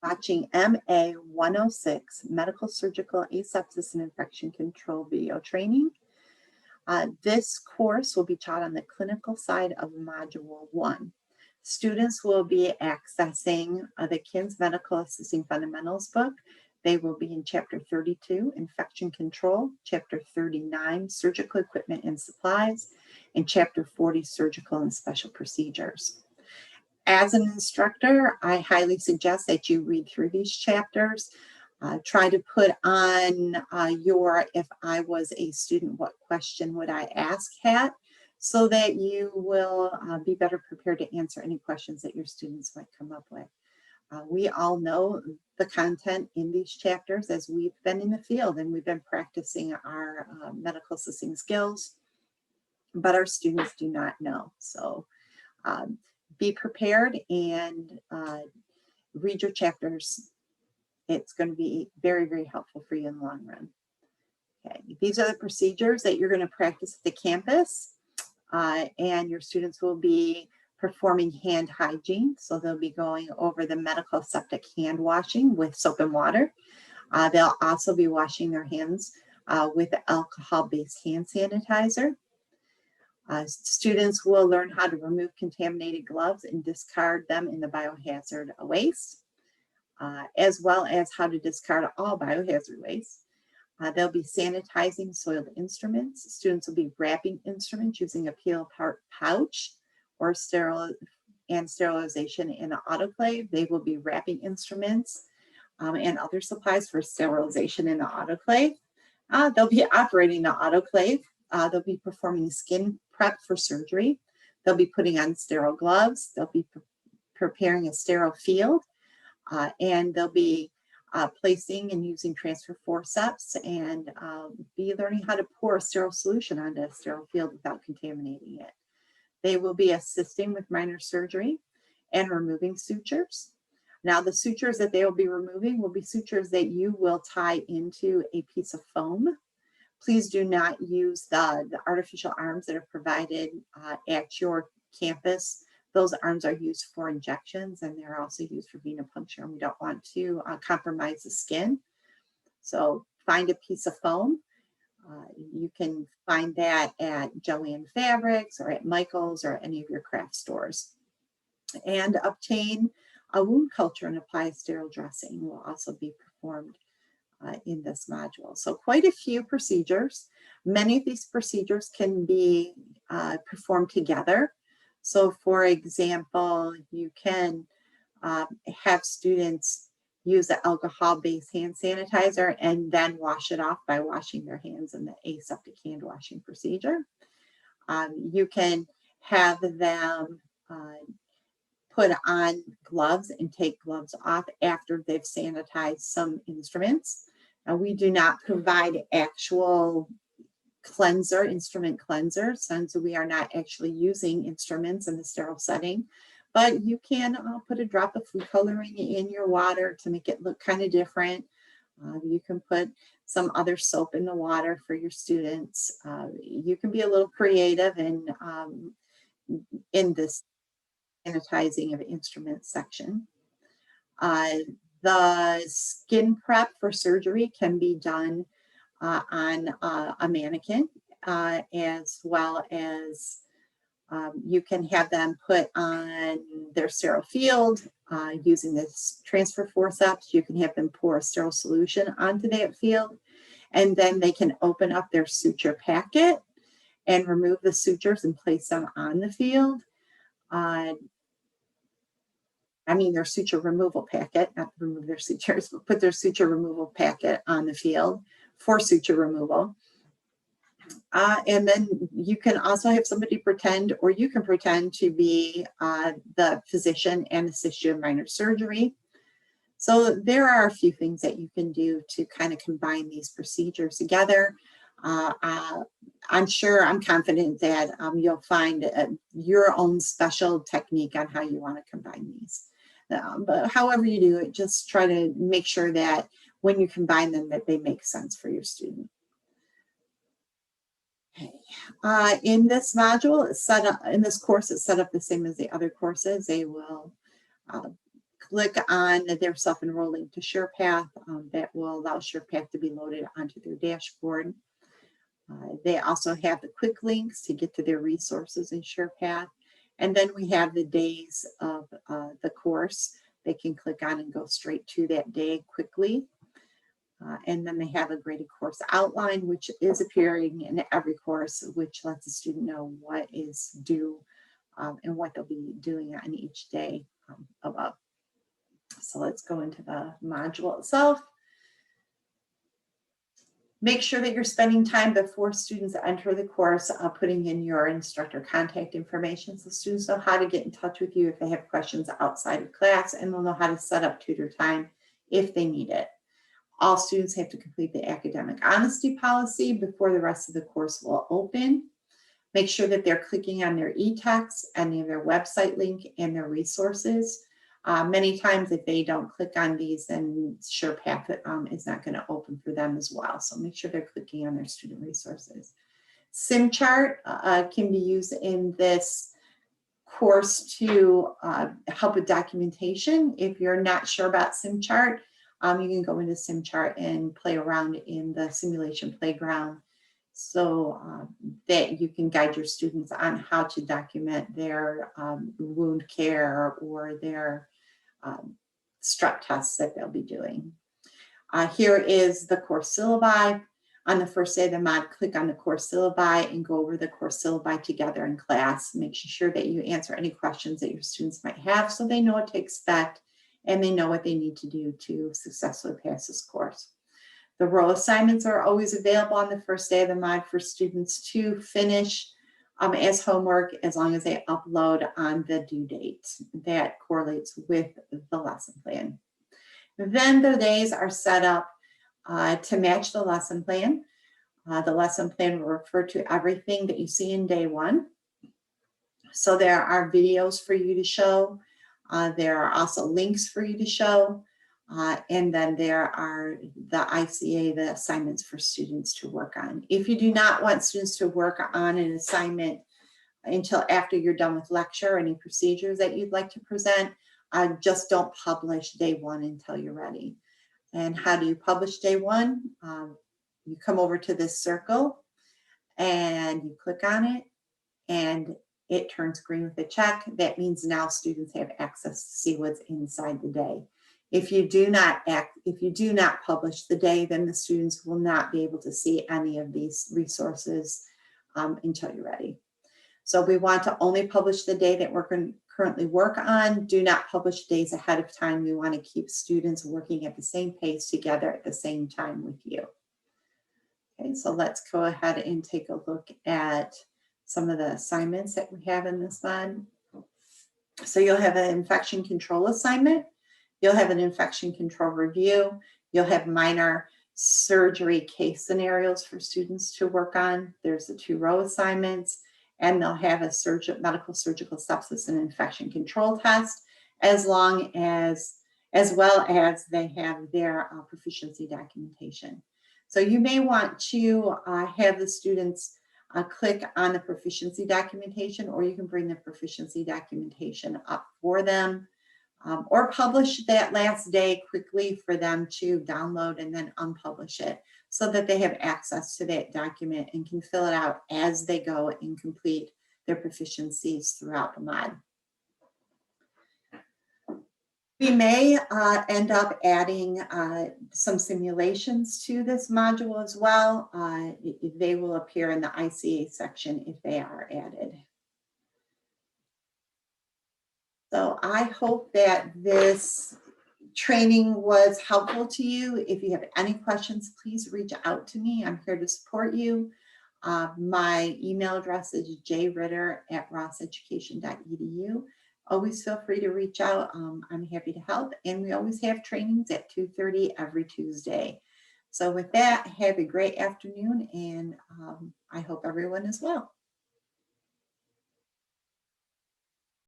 watching MA106 Medical Surgical Asepsis and Infection Control video training. This course will be taught on the clinical side of Module 1. Students will be accessing the KINS Medical Assisting Fundamentals book. They will be in Chapter 32, Infection Control, Chapter 39, Surgical Equipment and Supplies, and Chapter 40, Surgical and Special Procedures. As an instructor, I highly suggest that you read through these chapters. Try to put on your "if I was a student, what question would I ask" hat, so that you will be better prepared to answer any questions that your students might come up with. We all know the content in these chapters as we've been in the field and we've been practicing our medical assisting skills, but our students do not know. So be prepared and read your chapters. It's going to be very, very helpful for you in the long run. Okay, these are the procedures that you're going to practice at the campus, and your students will be performing hand hygiene. So they'll be going over the medical septic hand washing with soap and water. They'll also be washing their hands with alcohol-based hand sanitizer. Students will learn how to remove contaminated gloves and discard them in the biohazard waste, as well as how to discard all biohazard waste. They'll be sanitizing soiled instruments. Students will be wrapping instruments using a peel-apart pouch or sterilization in an autoclave. They will be wrapping instruments and other supplies for sterilization in the autoclave. They'll be operating the autoclave. They'll be performing skin prep for surgery. They'll be putting on sterile gloves. They'll be preparing a sterile field, and they'll be placing and using transfer forceps and be learning how to pour a sterile solution onto a sterile field without contaminating it. They will be assisting with minor surgery and removing sutures. Now, the sutures that they will be removing will be sutures that you will tie into a piece of foam. Please do not use the artificial arms that are provided at your campus. Those arms are used for injections, and they're also used for venipuncture, and we don't want to compromise the skin. So find a piece of foam. You can find that at Joann Fabrics or at Michael's or any of your craft stores. And obtain a wound culture and apply a sterile dressing will also be performed in this module. So quite a few procedures. Many of these procedures can be performed together. So for example, you can have students use the alcohol-based hand sanitizer and then wash it off by washing their hands in the aseptic hand washing procedure. You can have them put on gloves and take gloves off after they've sanitized some instruments. We do not provide actual instrument cleansers, since we are not actually using instruments in the sterile setting, but you can put a drop of food coloring in your water to make it look kind of different. You can put some other soap in the water for your students. You can be a little creative in this sanitizing of instruments section. The skin prep for surgery can be done on a mannequin, as well as you can have them put on their sterile field using this transfer forceps. You can have them pour a sterile solution onto that field, and then they can open up their suture packet and remove the sutures and place them on the field. Their suture removal packet, not remove their sutures, but put their suture removal packet on the field for suture removal. And then you can also have somebody pretend, or you can pretend to be the physician and assist you in minor surgery. So there are a few things that you can do to kind of combine these procedures together. I'm confident that you'll find your own special technique on how you want to combine these. But however you do it, just try to make sure that when you combine them, that they make sense for your student. Okay. In this module, in this course, it's set up the same as the other courses. They will click on their self-enrolling to SurePath. That will allow SurePath to be loaded onto their dashboard. They also have the quick links to get to their resources in SurePath. And then we have the days of the course. They can click on and go straight to that day quickly. And then they have a graded course outline, which is appearing in every course, which lets the student know what is due and what they'll be doing on each day above. So let's go into the module itself. Make sure that you're spending time before students enter the course, putting in your instructor contact information so students know how to get in touch with you if they have questions outside of class, and they'll know how to set up tutor time if they need it. All students have to complete the academic honesty policy before the rest of the course will open. Make sure that they're clicking on their e-text and their website link and their resources. Many times if they don't click on these, then SurePath is not going to open for them as well. So make sure they're clicking on their student resources. SimChart can be used in this course to help with documentation. If you're not sure about SimChart, you can go into SimChart and play around in the simulation playground so that you can guide your students on how to document their wound care or their strep tests that they'll be doing. Here is the course syllabi. On the first day of the mod, click on the course syllabi and go over the course syllabi together in class. Make sure that you answer any questions that your students might have so they know what to expect and they know what they need to do to successfully pass this course. The row assignments are always available on the first day of the mod for students to finish as homework as long as they upload on the due date. That correlates with the lesson plan. Then the days are set up to match the lesson plan. The lesson plan will refer to everything that you see in day one. So there are videos for you to show. There are also links for you to show. And then there are the ICA, the assignments for students to work on. If you do not want students to work on an assignment until after you're done with lecture, any procedures that you'd like to present, just don't publish day one until you're ready. And how do you publish day one? You come over to this circle and you click on it and it turns green with a check. That means now students have access to see what's inside the day. If you do not publish the day, then the students will not be able to see any of these resources until you're ready. So we want to only publish the day that we're going to currently work on. Do not publish days ahead of time. We want to keep students working at the same pace together at the same time with you. Okay, so let's go ahead and take a look at some of the assignments that we have in this mod. So you'll have an infection control assignment. You'll have an infection control review. You'll have minor surgery case scenarios for students to work on. There's the 2-row assignments, and they'll have a medical surgical sepsis and infection control test, as well as they have their proficiency documentation. So you may want to have the students click on the proficiency documentation, or you can bring the proficiency documentation up for them, or publish that last day quickly for them to download and then unpublish it so that they have access to that document and can fill it out as they go and complete their proficiencies throughout the mod. We may end up adding some simulations to this module as well. They will appear in the ICA section if they are added. So I hope that this training was helpful to you. If you have any questions, please reach out to me. I'm here to support you. My email address is jritter@rosseducation.edu. Always feel free to reach out. I'm happy to help. And we always have trainings at 2:30 every Tuesday. So with that, have a great afternoon, and I hope everyone is well.